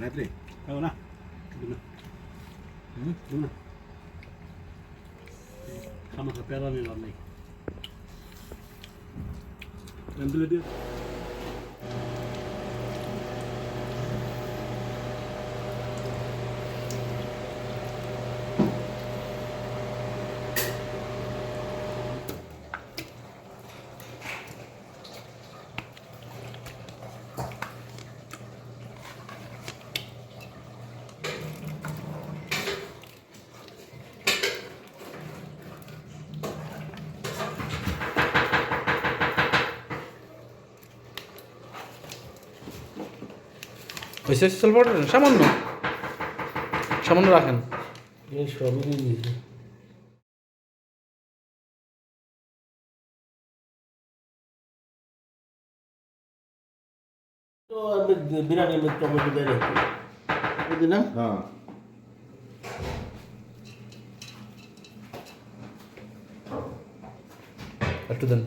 রাত্রে খাবো না খামাখা পেলা নিলাম নাই দিলে দিয়ে হয়েছে সালফার সামান্য সামান্য রাখেন এই সবই দিয়ে দিয়েছি তো আমি বিরিয়ানি में टमाटो दे रहे थे बुझना हाँ একটু দেন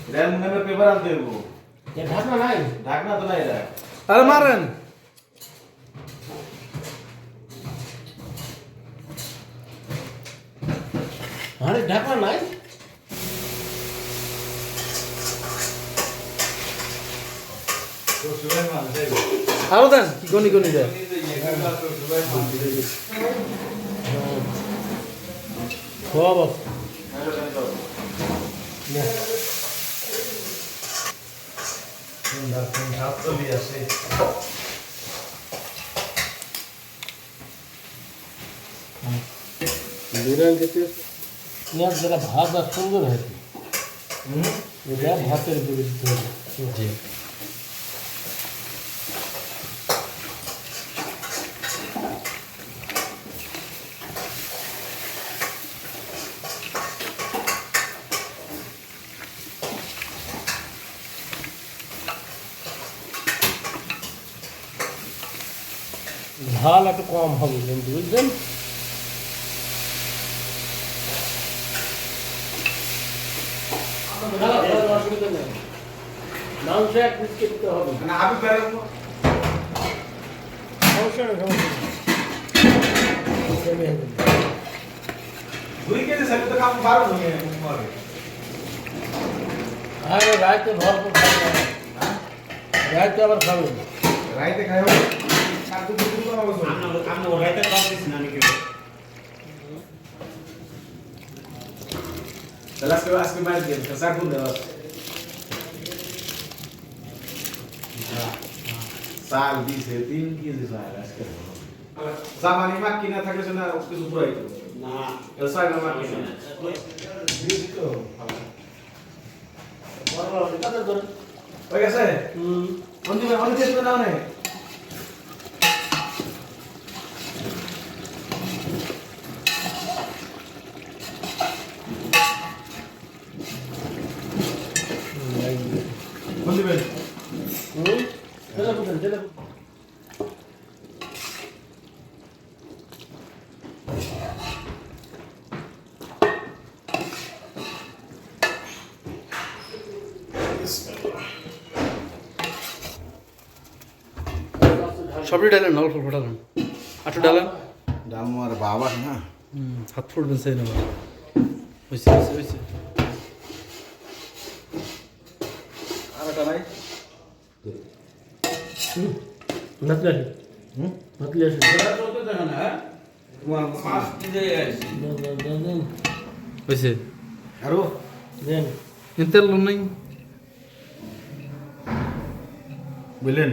रैम में पेपर आते हैं वो ये ढकना नहीं ढकना तो नहीं रहा আরে মারেন अरे ढकना नहीं तो सुबह में आते हैं আরো দেন কি গনি গনি দেন तो सुबह में आते हैं खो बस आप तो भी ऐसे বিরিয়ানি খেতে না যারা ভাত আর সুন্দর হয়েছে এটা ভাতের বিরুদ্ধে জি ঝাল একটু কম হবে কিন্তু বুঝলেন মাংস এক পিস খেতে হবে ना आप ही पैर को সমস্যা নেই সমস্যা নেই दूरी के से तो काम बाहर हो गए उम्र আরে রাইতে ভরপুর খাবে রাইতে আবার খাবে राइट खाए हो साथ तो दूर को हो हम लोग राइट काम दिस ना निकले चला के बाद दिया साथ को दे साल 20 है 3 की साल है सामान्य माकिना থাকলে না কিছু পুরাই তো না এসা না মাকিনা দিদি তো বড় বড় কত করে ওই গেছে কোন দিন অনেক চেষ্টা নাও না কোন দিবেন চলো বুঝেন চলো সবই ডালেন না অল্প ডালেন আটু ডালেন দাম আর বাবা না হাত ফুটবেন সেই নেবেন হয়েছে হয়েছে হয়েছে আর এটা নাই मतले मतले এটা তো দেখো না তোমার মাছ দিতে আইছি হয়েছে আরো দেন তেল লোন নাই বুঝলেন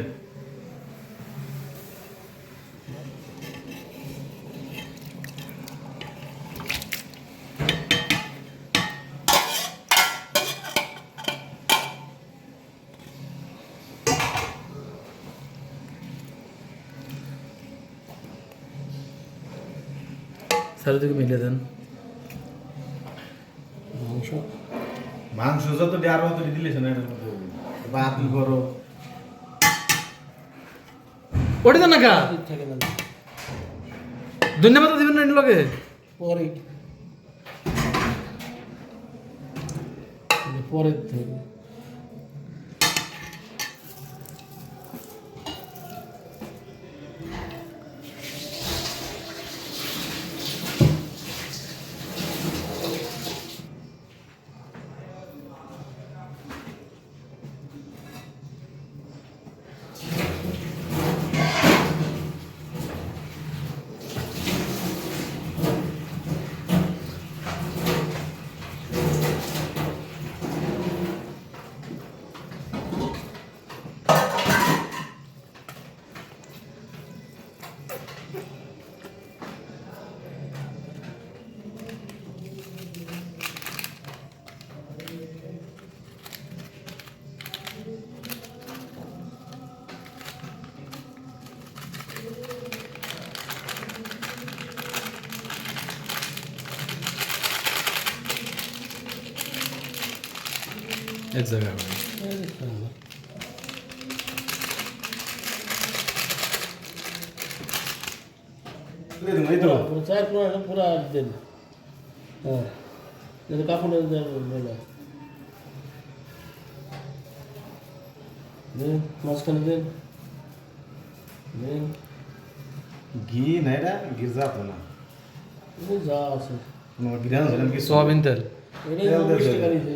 চারিদিকে মিলে দেন মাংস মাংস যত দেওয়ার মতো দিলেছ না এটার মধ্যে বাতিল করো ওটা দেন না কা ঠিক থাকে না ধন্যবাদ দিবেন না এর লগে পরে পরে দিতে হবে। এক জায়গায় এই তো চার পুরা দেন হ্যাঁ কাপড় দেন মাঝখানে দেন দেন ঘি নাই রে ঘি যাতো না যা আছে কোনো গিরান জানেন কি সোয়াবিন তেল এটাই মিষ্টি কারিছে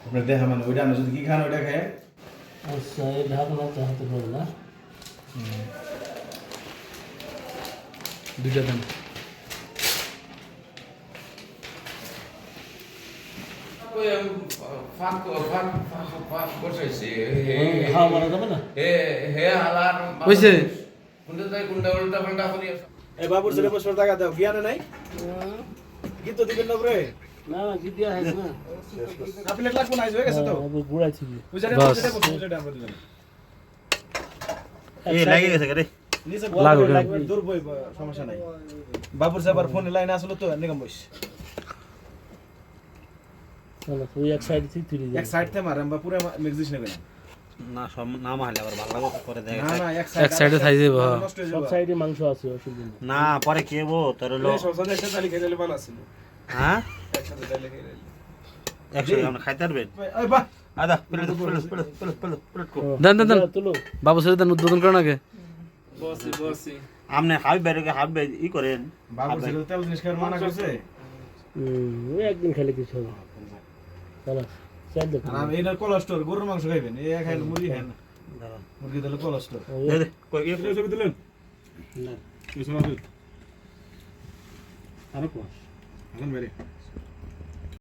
আপনার দেখা মানে ওইটা আমি যদি কি খান ওইটা খায় আচ্ছা এই ঢাকনা চাহতে পারে না দুইটা দেন খাওয়া মারা যাবে না কইছে এই বাবুর ছেলে 500 টাকা দাও জ্ঞান নাই কি তো দিবেন না রে না কি দিয়া হইছে না প্লেট লাগবো না হয়ে গেছে তো গুড়াই ছিল বুঝারে বাস। বুঝারে আমরা দিবেন এই লাগে গেছে রে নিচে লাগবে। লাগবে দূর বই সমস্যা নাই বাবুর সাহেব ফোনে লাইন আসলো তো নিগম বইস চলো তুই এক সাইড থেকে তুই এক সাইড থেকে মারাম বা পুরো মিক্সিশ নেবেন না সব না মারলে আবার ভালো লাগবে পরে দেখা না না এক সাইডে থাই দেব নষ্ট হয়ে সব যাবে সাইডে মাংস আছে অসুবিধা নেই না পরে কেবো তোর হলো এই সবসাথে একটা তালি খেলে ভালো আছিল হ্যাঁ একসাথে তালি খেলে একসাথে আমরা খাইতে পারবেন ওই বাহ আদা প্লেট প্লেট কো দেন দেন দেন তুলো বাবু ছেলে দেন উদ্বোধন করেন আগে বসি বসি আপনি হাবি বাইরে হাবি ই করেন বাবুর ছেলে তেল জিনিস খাওয়ার মানা করছে ওই একদিন খেলে কিছু হবে চলো চাল দেখো আর আমি এটা কোলেস্ট্রল গরুর মাংস খাইবেন এই খাইলে মুরগি খায় না মুরগি দিলে কোলেস্ট্রল দে দে কই কি ছবি দিলেন কিছু না আরো কোন এখন বেরে